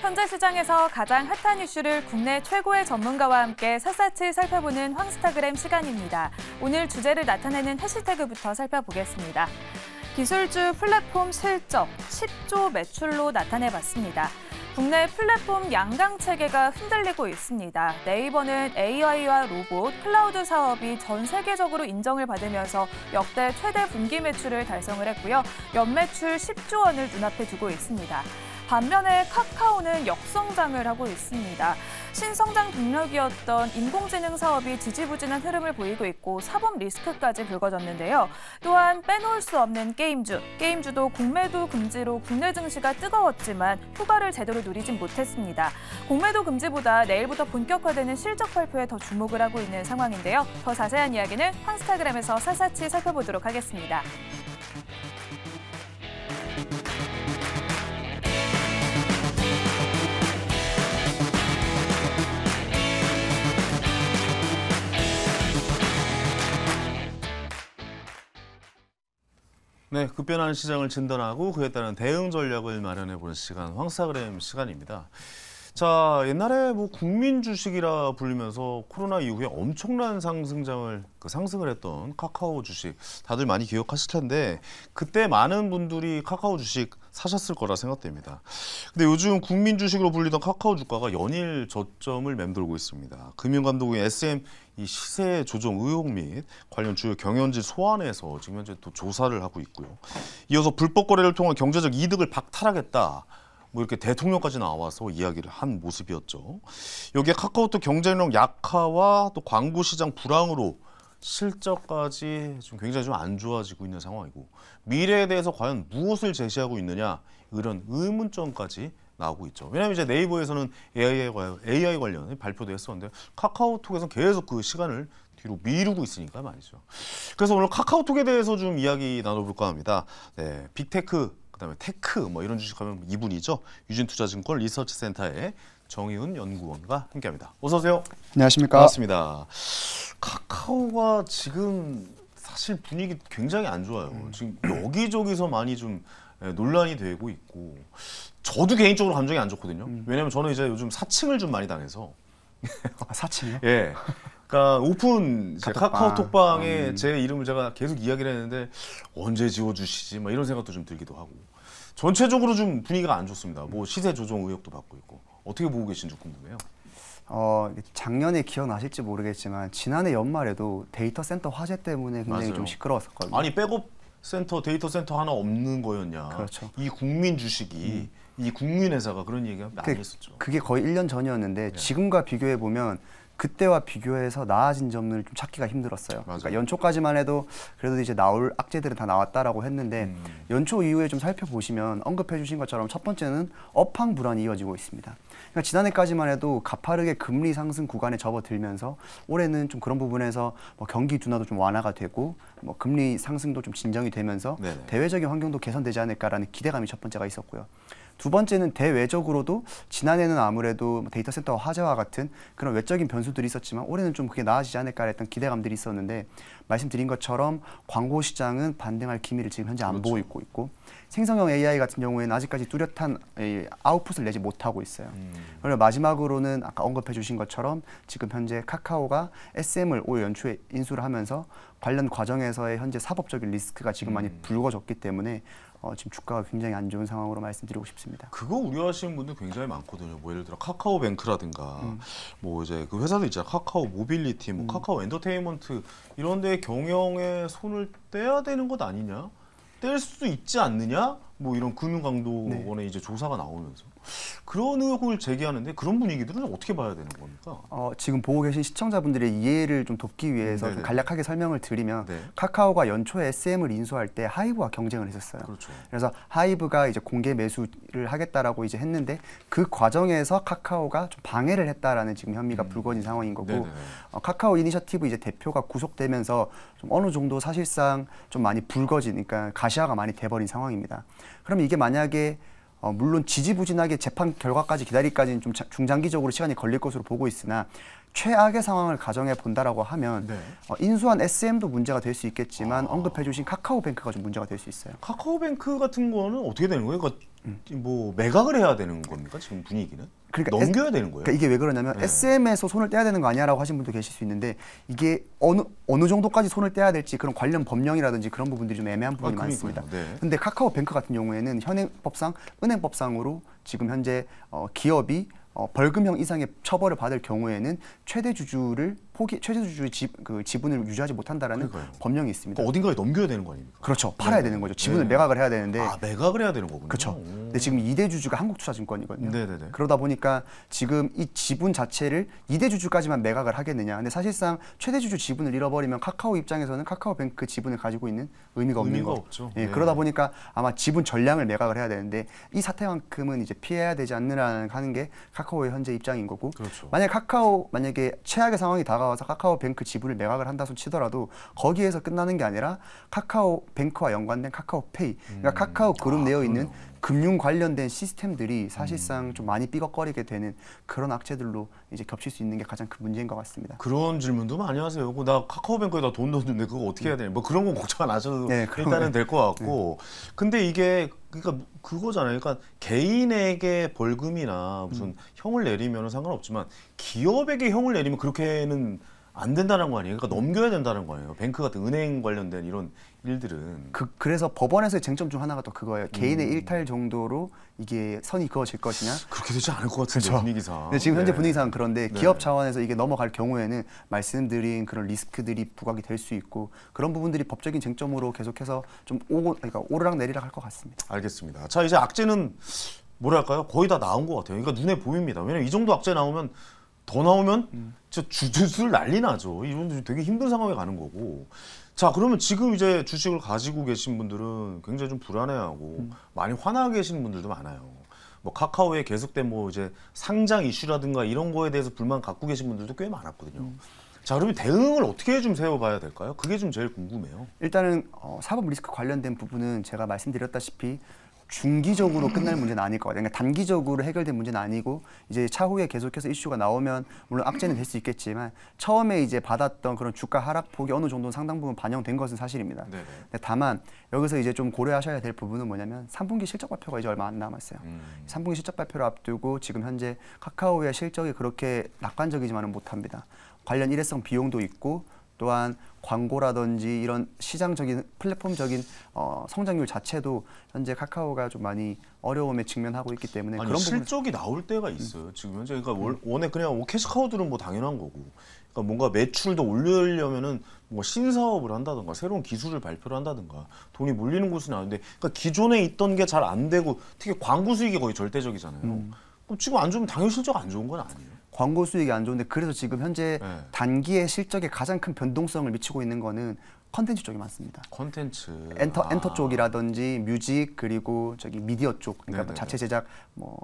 현재 시장에서 가장 핫한 이슈를 국내 최고의 전문가와 함께 샅샅이 살펴보는 황스타그램 시간입니다. 오늘 주제를 나타내는 해시태그부터 살펴보겠습니다. 기술주 플랫폼 실적 10조 매출로 나타내봤습니다. 국내 플랫폼 양강 체계가 흔들리고 있습니다. 네이버는 AI와 로봇, 클라우드 사업이 전 세계적으로 인정을 받으면서 역대 최대 분기 매출을 달성을 했고요. 연매출 10조 원을 눈앞에 두고 있습니다. 반면에 카카오는 역성장을 하고 있습니다. 신성장 동력이었던 인공지능 사업이 지지부진한 흐름을 보이고 있고 사법 리스크까지 불거졌는데요. 또한 빼놓을 수 없는 게임주도 공매도 금지로 국내 증시가 뜨거웠지만 효과를 제대로 누리진 못했습니다. 공매도 금지보다 내일부터 본격화되는 실적 발표에 더 주목을 하고 있는 상황인데요. 더 자세한 이야기는 황스타그램에서 샅샅이 살펴보도록 하겠습니다. 네, 급변하는 시장을 진단하고 그에 따른 대응 전략을 마련해보는 시간, 황스타그램 시간입니다. 자, 옛날에 국민 주식이라 불리면서 코로나 이후에 엄청난 상승을 했던 카카오 주식 다들 많이 기억하실 텐데 그때 많은 분들이 카카오 주식 사셨을 거라 생각됩니다. 근데 요즘 국민 주식으로 불리던 카카오 주가가 연일 저점을 맴돌고 있습니다. 금융감독원 SM 이 시세 조정 의혹 및 관련 주요 경영진 소환해서 지금 현재 또 조사를 하고 있고요. 이어서 불법 거래를 통한 경제적 이득을 박탈하겠다. 이렇게 대통령까지 나와서 이야기를 한 모습이었죠. 여기에 카카오톡 경쟁력 약화와 또 광고 시장 불황으로 실적까지 좀 굉장히 좀 안 좋아지고 있는 상황이고 미래에 대해서 과연 무엇을 제시하고 있느냐 이런 의문점까지 나오고 있죠. 왜냐하면 이제 네이버에서는 AI 관련 발표도 했었는데 카카오톡에서는 계속 그 시간을 뒤로 미루고 있으니까 말이죠. 그래서 오늘 카카오톡에 대해서 좀 이야기 나눠볼까 합니다. 네, 빅테크 그다음에 테크 이런 주식하면 이분이죠. 유진투자증권 리서치센터의 정희훈 연구원과 함께합니다. 어서 오세요. 안녕하십니까. 반갑습니다. 카카오가 지금 사실 분위기 굉장히 안 좋아요. 지금 여기저기서 많이 좀 논란이 되고 있고 저도 개인적으로 감정이 안 좋거든요. 왜냐면 저는 이제 요즘 사칭을 좀 많이 당해서. 사칭이요? 예. 그러니까 오픈 카카오톡방에 제 이름을 제가 계속 이야기를 했는데 언제 지워주시지 이런 생각도 좀 들기도 하고 전체적으로 좀 분위기가 안 좋습니다. 시세 조정 의혹도 받고 있고 어떻게 보고 계신지 궁금해요. 작년에 기억나실지 모르겠지만 지난해 연말에도 데이터 센터 화재 때문에 굉장히 맞아요. 좀 시끄러웠었거든요. 아니 백업 센터 데이터 센터 하나 없는 거였냐. 그렇죠. 이 국민 주식이 이 국민 회사가 그런 얘기가 많이 했었죠. 그게 거의 1년 전이었는데 지금과 비교해 보면 그때와 비교해서 나아진 점을 좀 찾기가 힘들었어요. 그러니까 연초까지만 해도 그래도 이제 나올 악재들은 다 나왔다라고 했는데 연초 이후에 좀 살펴보시면 언급해 주신 것처럼 첫 번째는 업황 불안이 이어지고 있습니다. 그러니까 지난해까지만 해도 가파르게 금리 상승 구간에 접어들면서 올해는 좀 그런 부분에서 경기 둔화도 좀 완화가 되고 금리 상승도 좀 진정이 되면서 대외적인 환경도 개선되지 않을까라는 기대감이 첫 번째가 있었고요. 두 번째는 대외적으로도 지난해는 아무래도 데이터 센터 화재와 같은 그런 외적인 변수들이 있었지만 올해는 좀 그게 나아지지 않을까 했던 기대감들이 있었는데 말씀드린 것처럼 광고 시장은 반등할 기미를 지금 현재 안 보이고 있고 생성형 AI 같은 경우에는 아직까지 뚜렷한 아웃풋을 내지 못하고 있어요. 그리고 마지막으로는 아까 언급해 주신 것처럼 지금 현재 카카오가 SM을 올 연초에 인수를 하면서 관련 과정에서의 현재 사법적인 리스크가 지금 많이 불거졌기 때문에 지금 주가가 굉장히 안 좋은 상황으로 말씀드리고 싶습니다. 그거 우려하시는 분들 굉장히 많거든요. 예를 들어 카카오뱅크라든가 이제 그 회사도 있잖아요. 카카오 모빌리티, 카카오 엔터테인먼트 이런 데 경영에 손을 떼야 되는 것 아니냐? 뗄 수도 있지 않느냐? 이런 금융감독원의 이제 조사가 나오면서 그런 의혹을 제기하는데 그런 분위기들은 어떻게 봐야 되는 겁니까? 지금 보고 계신 시청자분들의 이해를 좀 돕기 위해서 좀 간략하게 설명을 드리면 카카오가 연초에 SM을 인수할 때 하이브와 경쟁을 했었어요. 그렇죠. 그래서 하이브가 이제 공개 매수를 하겠다라고 이제 했는데 그 과정에서 카카오가 좀 방해를 했다라는 지금 혐의가 불거진 상황인 거고 카카오 이니셔티브 이제 대표가 구속되면서 좀 어느 정도 사실상 좀 많이 불거지니까 가시화가 많이 돼버린 상황입니다. 그럼 이게 만약에 물론 지지부진하게 재판 결과까지 기다리기까지는 좀 중장기적으로 시간이 걸릴 것으로 보고 있으나 최악의 상황을 가정해 본다라고 하면 네. 인수한 SM도 문제가 될 수 있겠지만 언급해 주신 카카오뱅크가 좀 문제가 될 수 있어요. 카카오뱅크 같은 거는 어떻게 되는 거예요? 그러니까 뭐 매각을 해야 되는 겁니까? 지금 분위기는? 그러니까 넘겨야 되는 거예요? 그러니까 이게 왜 그러냐면 네. SM에서 손을 떼야 되는 거 아니야라고 하신 분도 계실 수 있는데 이게 어느 정도까지 손을 떼야 될지 그런 관련 법령이라든지 그런 부분들이 좀 애매한 부분이 많습니다. 네. 근데 카카오뱅크 같은 경우에는 현행법상 은행법상으로 지금 현재 기업이 벌금형 이상의 처벌을 받을 경우에는 최대 주주의 지분을 유지하지 못한다라는 그러니까요. 법령이 있습니다. 그러니까 어딘가에 넘겨야 되는 거 아닙니까? 그렇죠. 팔아야 되는 거죠. 지분을 네. 매각을 해야 되는데. 매각을 해야 되는 거군요. 그렇죠. 근데 지금 2대 주주가 한국투자증권이거든요. 네네네. 그러다 보니까 지금 이 지분 자체를 2대 주주까지만 매각을 하겠느냐. 근데 사실상 최대 주주 지분을 잃어버리면 카카오 입장에서는 카카오뱅크 지분을 가지고 있는 의미가 없는 거. 없죠. 예, 네. 그러다 보니까 아마 지분 전량을 매각을 해야 되는데 이 사태만큼은 이제 피해야 되지 않느라는 하는 게 카카오의 현재 입장인 거고. 그렇죠. 만약에 최악의 상황이 다가와서 카카오뱅크 지분을 매각을 한다 손 치더라도 거기에서 끝나는 게 아니라 카카오뱅크와 연관된 카카오페이, 그러니까 카카오 그룹 내에 있는 금융 관련된 시스템들이 사실상 좀 많이 삐걱거리게 되는 그런 악재들로 이제 겹칠 수 있는 게 가장 큰 문제인 것 같습니다. 그런 질문도 많이 하세요. 나 카카오뱅크에다 돈 넣었는데 그거 어떻게 해야 되냐. 뭐 그런 거 걱정 안 하셔도 네, 일단은 될 것 같고. 근데 이게 그러니까 그거잖아요. 그러니까 개인에게 벌금이나 무슨 형을 내리면 상관없지만 기업에게 형을 내리면 그렇게는 안 된다는 거 아니에요? 그러니까 넘겨야 된다는 거예요. 뱅크 같은 은행 관련된 이런 일들은. 그래서 법원에서의 쟁점 중 하나가 또 그거예요. 개인의 일탈 정도로 이게 선이 그어질 것이냐. 그렇게 되지 않을 것 같은데 그렇죠. 분위기상. 근데 지금 현재 분위기상 그런데 네. 기업 차원에서 이게 넘어갈 경우에는 말씀드린 그런 리스크들이 부각이 될 수 있고 그런 부분들이 법적인 쟁점으로 계속해서 좀 그러니까 오르락 내리락 할 것 같습니다. 알겠습니다. 자, 이제 악재는 뭐랄까요? 거의 다 나온 것 같아요. 그러니까 눈에 보입니다. 왜냐면 이 정도 악재 나오면 더 나오면 진짜 주주들 난리 나죠. 이분 되게 힘든 상황에 가는 거고. 자, 그러면 지금 이제 주식을 가지고 계신 분들은 굉장히 좀 불안해하고 많이 화나 계신 분들도 많아요. 뭐 카카오에 계속된 뭐 이제 상장 이슈라든가 이런 거에 대해서 불만 갖고 계신 분들도 꽤 많았거든요. 자, 그러면 대응을 어떻게 좀 세워봐야 될까요? 그게 좀 제일 궁금해요. 일단은 사법 리스크 관련된 부분은 제가 말씀드렸다시피 중기적으로 끝날 문제는 아닐 것 같아요. 그러니까 단기적으로 해결된 문제는 아니고 이제 차후에 계속해서 이슈가 나오면 물론 악재는 될 수 있겠지만 처음에 이제 받았던 그런 주가 하락폭이 어느 정도 상당 부분 반영된 것은 사실입니다. 네네. 근데 다만 여기서 이제 좀 고려하셔야 될 부분은 뭐냐면 3분기 실적 발표가 이제 얼마 안 남았어요. 3분기 실적 발표를 앞두고 지금 현재 카카오의 실적이 그렇게 낙관적이지만은 못합니다. 관련 일회성 비용도 있고 또한 광고라든지 이런 시장적인 플랫폼적인 성장률 자체도 현재 카카오가 좀 많이 어려움에 직면하고 있기 때문에 아니, 그런 실적이 나올 때가 있어요. 지금 현재 그러니까 원래 그냥 캐시카우들은 뭐 당연한 거고. 그러니까 뭔가 매출도 올리려면은 뭐 신사업을 한다든가 새로운 기술을 발표를 한다든가 돈이 몰리는 곳은 아닌데 그러니까 기존에 있던 게 잘 안 되고 특히 광고 수익이 거의 절대적이잖아요. 그럼 지금 안 좋으면 당연히 실적 안 좋은 건 아니에요. 광고 수익이 안 좋은데 그래서 지금 현재 네. 단기의 실적에 가장 큰 변동성을 미치고 있는 거는 컨텐츠 쪽이 많습니다. 컨텐츠. 엔터 쪽이라든지 뮤직 그리고 저기 미디어 쪽 그러니까 뭐 네네네. 자체 제작 뭐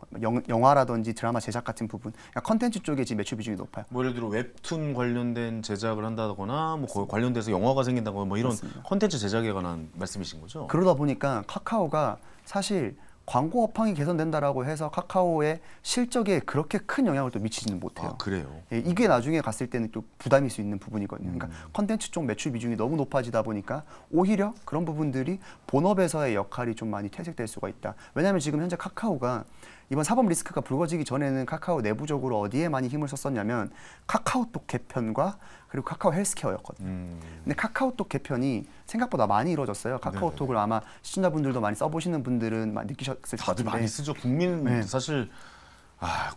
영화라든지 드라마 제작 같은 부분 그러니까 컨텐츠 쪽에 지금 매출 비중이 높아요. 뭐 예를 들어 웹툰 관련된 제작을 한다거나 뭐 거기 관련돼서 영화가 생긴다거나 뭐 이런 맞습니다. 컨텐츠 제작에 관한 말씀이신 거죠? 그러다 보니까 카카오가 사실 광고 업황이 개선된다라고 해서 카카오의 실적에 그렇게 큰 영향을 또 미치지는 못해요. 아, 그래요. 예, 이게 나중에 갔을 때는 또 부담일 수 있는 부분이거든요. 그러니까 컨텐츠 쪽 매출 비중이 너무 높아지다 보니까 오히려 그런 부분들이 본업에서의 역할이 좀 많이 퇴색될 수가 있다. 왜냐하면 지금 현재 카카오가 이번 사법 리스크가 불거지기 전에는 카카오 내부적으로 어디에 많이 힘을 썼었냐면 카카오톡 개편과 그리고 카카오 헬스케어였거든요. 근데 카카오톡 개편이 생각보다 많이 이루어졌어요. 카카오톡을 아마 시청자분들도 많이 써보시는 분들은 많이 느끼셨을 것 다들 같은데 많이 쓰죠. 국민 네. 사실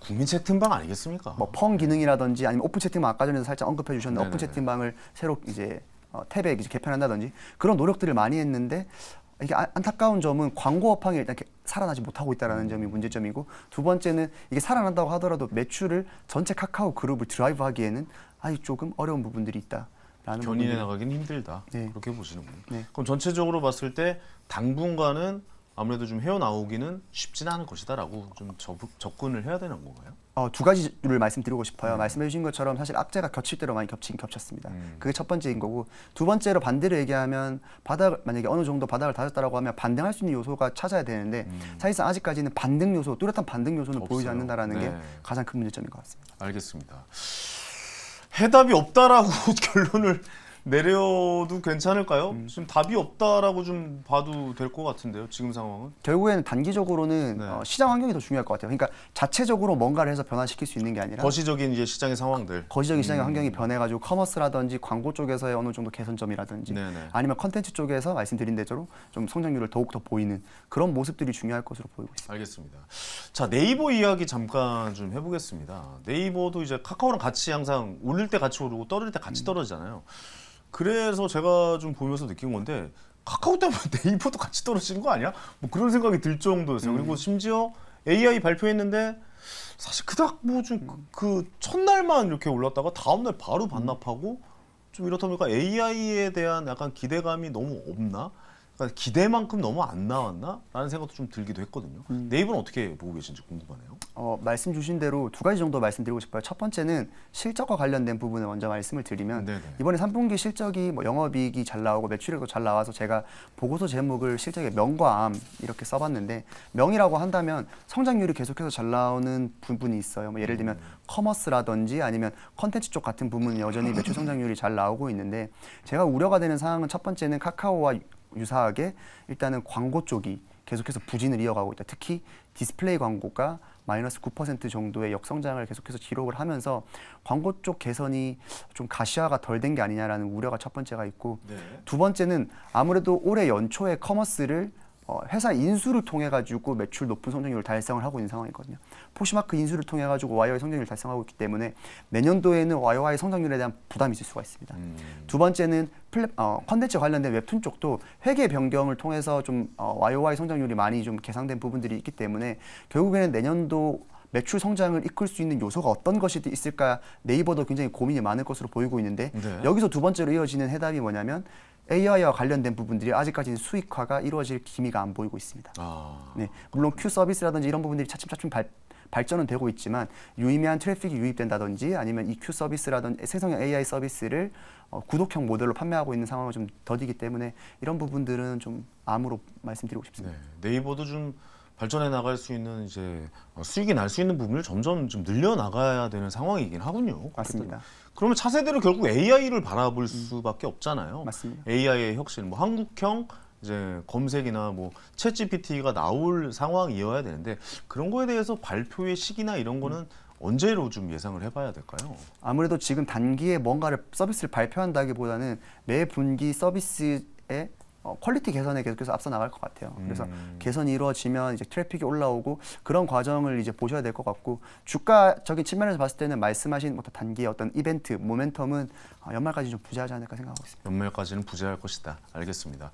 국민 채팅방 아니겠습니까? 뭐 펑 기능이라든지 아니면 오픈 채팅방 아까 전에도 살짝 언급해 주셨는데 네네네. 오픈 채팅방을 새로 이제 탭에 이제 개편한다든지 그런 노력들을 많이 했는데 이게 안타까운 점은 광고 업황이 일단 살아나지 못하고 있다는 점이 문제점이고 두 번째는 이게 살아난다고 하더라도 매출을 전체 카카오 그룹을 드라이브하기에는 아직 조금 어려운 부분들이 있다. 견인해 나가긴 힘들다. 네. 그렇게 보시는군요. 네. 그럼 전체적으로 봤을 때 당분간은 아무래도 좀 헤어나오기는 쉽지는 않을 것이다라고 좀 접근을 해야 되는 건가요? 두 가지를 말씀드리고 싶어요. 말씀해 주신 것처럼 사실 악재가 겹칠 대로 많이 겹쳤습니다. 그게 첫 번째인 거고 두 번째로 반대로 얘기하면 만약에 어느 정도 바닥을 다졌다라고 하면 반등할 수 있는 요소가 찾아야 되는데 사실상 아직까지는 뚜렷한 반등 요소는 보이지 않는다라는 게 가장 큰 문제점인 것 같습니다. 알겠습니다. 해답이 없다라고 결론을 내려도 괜찮을까요? 지금 답이 없다라고 좀 봐도 될 것 같은데요. 지금 상황은. 결국에는 단기적으로는 네. 시장 환경이 더 중요할 것 같아요. 그러니까 자체적으로 뭔가를 해서 변화시킬 수 있는 게 아니라 거시적인 이제 시장의 상황들. 거시적인 시장의 환경이 변해가지고 커머스라든지 광고 쪽에서의 어느 정도 개선점이라든지 네네. 아니면 컨텐츠 쪽에서 말씀드린 대로 좀 성장률을 더욱더 보이는 그런 모습들이 중요할 것으로 보이고 있습니다. 알겠습니다. 자, 네이버 이야기 잠깐 좀 해보겠습니다. 네이버도 이제 카카오랑 같이 항상 오를 때 같이 오르고 떨어질 때 같이 떨어지잖아요. 그래서 제가 좀 보면서 느낀 건데 카카오 때문에 네이버도 같이 떨어지는 거 아니야? 뭐 그런 생각이 들 정도였어요. 그리고 심지어 AI 발표했는데 사실 그닥 뭐 좀 그 첫날만 이렇게 올랐다가 다음날 바로 반납하고 좀 이렇다 보니까 AI에 대한 약간 기대감이 너무 없나? 그러니까 기대만큼 너무 안 나왔나? 라는 생각도 좀 들기도 했거든요. 네이버는 어떻게 보고 계신지 궁금하네요. 말씀 주신 대로 두 가지 정도 말씀드리고 싶어요. 첫 번째는 실적과 관련된 부분을 먼저 말씀을 드리면 네네. 이번에 3분기 실적이 뭐 영업이익이 잘 나오고 매출액도 잘 나와서 제가 보고서 제목을 실적의 명과 암 이렇게 써봤는데 명이라고 한다면 성장률이 계속해서 잘 나오는 부분이 있어요. 뭐 예를 들면 커머스라든지 아니면 컨텐츠 쪽 같은 부분은 여전히 매출 성장률이 잘 나오고 있는데 제가 우려가 되는 상황은 첫 번째는 카카오와 유사하게 일단은 광고 쪽이 계속해서 부진을 이어가고 있다. 특히 디스플레이 광고가 마이너스 9% 정도의 역성장을 계속해서 기록을 하면서 광고 쪽 개선이 좀 가시화가 덜 된 게 아니냐라는 우려가 첫 번째가 있고 네. 두 번째는 아무래도 올해 연초에 커머스를 회사 인수를 통해 가지고 매출 높은 성장률을 달성을 하고 있는 상황이거든요. 포시마크 인수를 통해 가지고 YOY 성장률을 달성하고 있기 때문에 내년도에는 YOY 성장률에 대한 부담이 있을 수가 있습니다. 두 번째는 컨텐츠 관련된 웹툰 쪽도 회계 변경을 통해서 좀 YOY 성장률이 많이 좀 개선된 부분들이 있기 때문에 결국에는 내년도 매출 성장을 이끌 수 있는 요소가 어떤 것이 있을까 네이버도 굉장히 고민이 많을 것으로 보이고 있는데 네. 여기서 두 번째로 이어지는 해답이 뭐냐면 AI와 관련된 부분들이 아직까지는 수익화가 이루어질 기미가 안 보이고 있습니다. 네, 물론 Q 서비스라든지 이런 부분들이 차츰차츰 발전은 되고 있지만 유의미한 트래픽이 유입된다든지 아니면 이 Q 서비스라든지 생성형 AI 서비스를 구독형 모델로 판매하고 있는 상황을 좀 더디기 때문에 이런 부분들은 좀 암으로 말씀드리고 싶습니다. 네, 네이버도 좀 발전해 나갈 수 있는 이제 수익이 날 수 있는 부분을 점점 좀 늘려 나가야 되는 상황이긴 하군요. 맞습니다. 그러면 차세대로 결국 AI를 바라볼 수밖에 없잖아요. 맞습니다. AI의 혁신, 뭐 한국형 이제 검색이나 뭐 챗GPT가 나올 상황이어야 되는데 그런 거에 대해서 발표의 시기나 이런 거는 언제로 좀 예상을 해봐야 될까요? 아무래도 지금 단기에 뭔가를 서비스를 발표한다기보다는 매 분기 서비스의 퀄리티 개선에 계속해서 앞서 나갈 것 같아요. 그래서 개선이 이루어지면 이제 트래픽이 올라오고 그런 과정을 이제 보셔야 될 것 같고 주가적인 측면에서 봤을 때는 말씀하신 어떤 단기의 어떤 이벤트, 모멘텀은 연말까지 좀 부재하지 않을까 생각하고 있습니다. 연말까지는 부재할 것이다. 알겠습니다.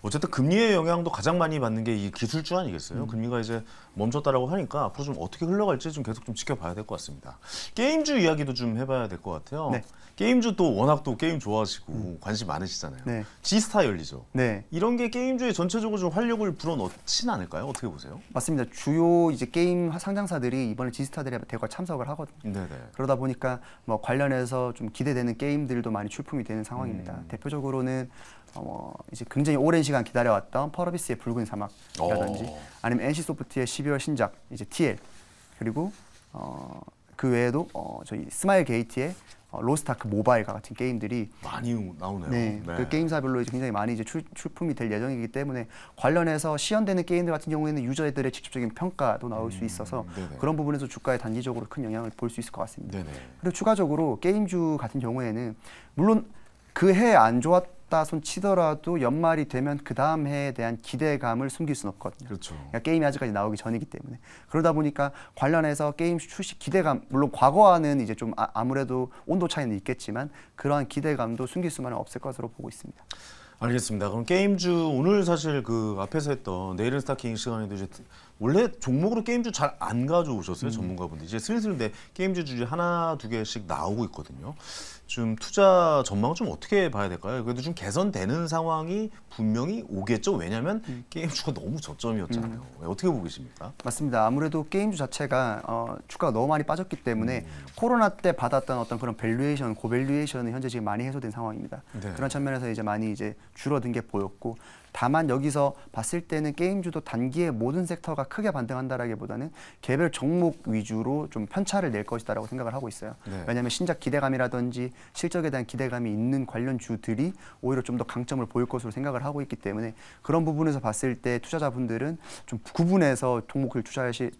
어쨌든 금리의 영향도 가장 많이 받는 게 이 기술주 아니겠어요? 금리가 이제 멈췄다라고 하니까 앞으로 좀 어떻게 흘러갈지 좀 계속 좀 지켜봐야 될 것 같습니다. 게임주 이야기도 좀 해봐야 될 것 같아요. 네. 게임주 또 워낙 또 게임 좋아하시고 관심 많으시잖아요. 네. G스타 열리죠. 네. 이런 게 게임주에 전체적으로 좀 활력을 불어넣진 않을까요? 어떻게 보세요? 맞습니다. 주요 이제 게임 상장사들이 이번에 G스타들에 대거 참석을 하거든요. 네네. 그러다 보니까 뭐 관련해서 좀 기대되는 게임들도 많이 출품이 되는 상황입니다. 대표적으로는 이제 굉장히 오랜 시간 기다려왔던 펄어비스의 붉은 사막이라든지 아니면 NC소프트의 12월 신작 이제 TL 그리고 그 외에도 저희 스마일 게이트의 로스트아크 모바일과 같은 게임들이 많이 나오네요. 네, 그 게임사별로 이제 굉장히 많이 이제 출품이 될 예정이기 때문에 관련해서 시연되는 게임들 같은 경우에는 유저들의 직접적인 평가도 나올 수 있어서 네네. 그런 부분에서 주가에 단기적으로 큰 영향을 볼 수 있을 것 같습니다. 네네. 그리고 추가적으로 게임주 같은 경우에는 물론 그 해 안 좋았다 손 치더라도 연말이 되면 그 다음 해에 대한 기대감을 숨길 수는 없거든요. 그렇죠. 그러니까 게임이 아직까지 나오기 전이기 때문에 그러다 보니까 관련해서 게임 출시 기대감 물론 과거와는 이제 좀 아무래도 온도 차이는 있겠지만 그러한 기대감도 숨길 수만은 없을 것으로 보고 있습니다. 알겠습니다. 그럼 게임주 오늘 사실 그 앞에서 했던 내일은 스타킹 시간에도 이제 원래 종목으로 게임주 잘 안 가져오셨어요 전문가분들. 이제 슬슬 게임주 주제 하나 두 개씩 나오고 있거든요. 좀 투자 전망 좀 어떻게 봐야 될까요? 그래도 좀 개선되는 상황이 분명히 오겠죠. 왜냐하면 게임주가 너무 저점이었잖아요. 어떻게 보고 계십니까? 맞습니다. 아무래도 게임주 자체가 주가가 너무 많이 빠졌기 때문에 코로나 때 받았던 어떤 그런 밸류에이션, 고밸류에이션은 현재 지금 많이 해소된 상황입니다. 네. 그런 측면에서 이제 많이 이제 줄어든 게 보였고 다만 여기서 봤을 때는 게임주도 단기에 모든 섹터가 크게 반등한다라기보다는 개별 종목 위주로 좀 편차를 낼 것이다라고 생각을 하고 있어요. 네. 왜냐하면 신작 기대감이라든지 실적에 대한 기대감이 있는 관련주들이 오히려 좀 더 강점을 보일 것으로 생각을 하고 있기 때문에 그런 부분에서 봤을 때 투자자분들은 좀 구분해서 종목을 투자하실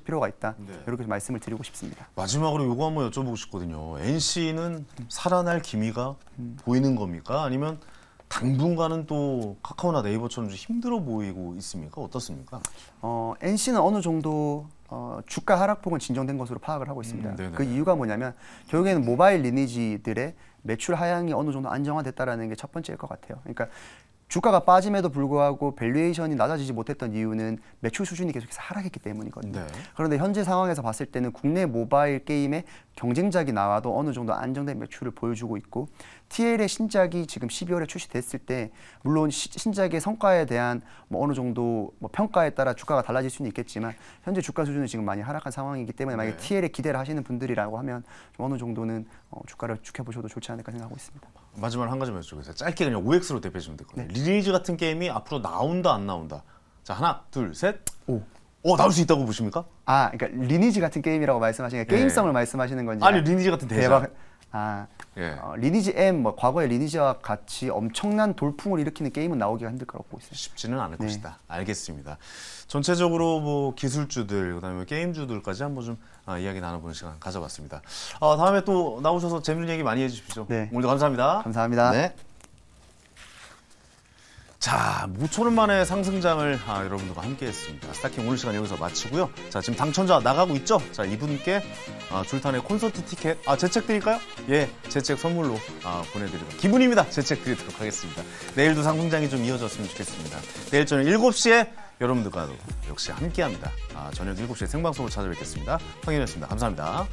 필요가 있다. 네. 이렇게 말씀을 드리고 싶습니다. 마지막으로 요거 한번 여쭤보고 싶거든요. NC는 살아날 기미가 보이는 겁니까? 아니면 당분간은 또 카카오나 네이버처럼 좀 힘들어 보이고 있습니까? 어떻습니까? NC는 어느 정도 주가 하락폭은 진정된 것으로 파악을 하고 있습니다. 그 이유가 뭐냐면 결국에는 모바일 리니지들의 매출 하향이 어느 정도 안정화됐다라는 게 첫 번째일 것 같아요. 그러니까 주가가 빠짐에도 불구하고 밸류에이션이 낮아지지 못했던 이유는 매출 수준이 계속해서 하락했기 때문이거든요. 네. 그런데 현재 상황에서 봤을 때는 국내 모바일 게임의 경쟁작이 나와도 어느 정도 안정된 매출을 보여주고 있고 TL의 신작이 지금 12월에 출시됐을 때 물론 신작의 성과에 대한 뭐 어느 정도 뭐 평가에 따라 주가가 달라질 수는 있겠지만 현재 주가 수준은 지금 많이 하락한 상황이기 때문에 만약에 TL에 기대를 하시는 분들이라고 하면 좀 어느 정도는 주가를 지켜보셔도 좋지 않을까 생각하고 있습니다. 마지막으로 한 가지만 여쭤보겠습니다. 짧게 그냥 OX로 대표해 주면 되거든요. 리니지 같은 게임이 앞으로 나온다 안 나온다. 자 하나 둘 셋. 나올 수 있다고 보십니까? 그러니까 리니지 같은 게임이라고 말씀하시는 게 게임성을 말씀하시는 건지? 아니 리니지 같은 대작. 리니지 M, 뭐 과거의 리니지와 같이 엄청난 돌풍을 일으키는 게임은 나오기가 힘들 거라고 보고 있어요. 쉽지는 않을 것이다. 알겠습니다. 전체적으로 뭐 기술주들, 그다음에 게임주들까지 한번 좀 이야기 나눠보는 시간 가져봤습니다. 다음에 또 나오셔서 재밌는 얘기 많이 해주십시오. 네. 오늘도 감사합니다. 감사합니다. 네. 자, 무초는 만의 상승장을 여러분들과 함께했습니다. 스타킹 오늘 시간 여기서 마치고요. 자, 지금 당첨자 나가고 있죠? 자, 이분께 줄탄의 콘서트 티켓, 제 책 드릴까요? 예, 제 책 선물로 보내드리도록 기분입니다. 제 책 드리도록 하겠습니다. 내일도 상승장이 좀 이어졌으면 좋겠습니다. 내일 저녁 7시에 여러분들과도 역시 함께합니다. 저녁 7시에 생방송으로 찾아뵙겠습니다. 황현이었습니다. 감사합니다.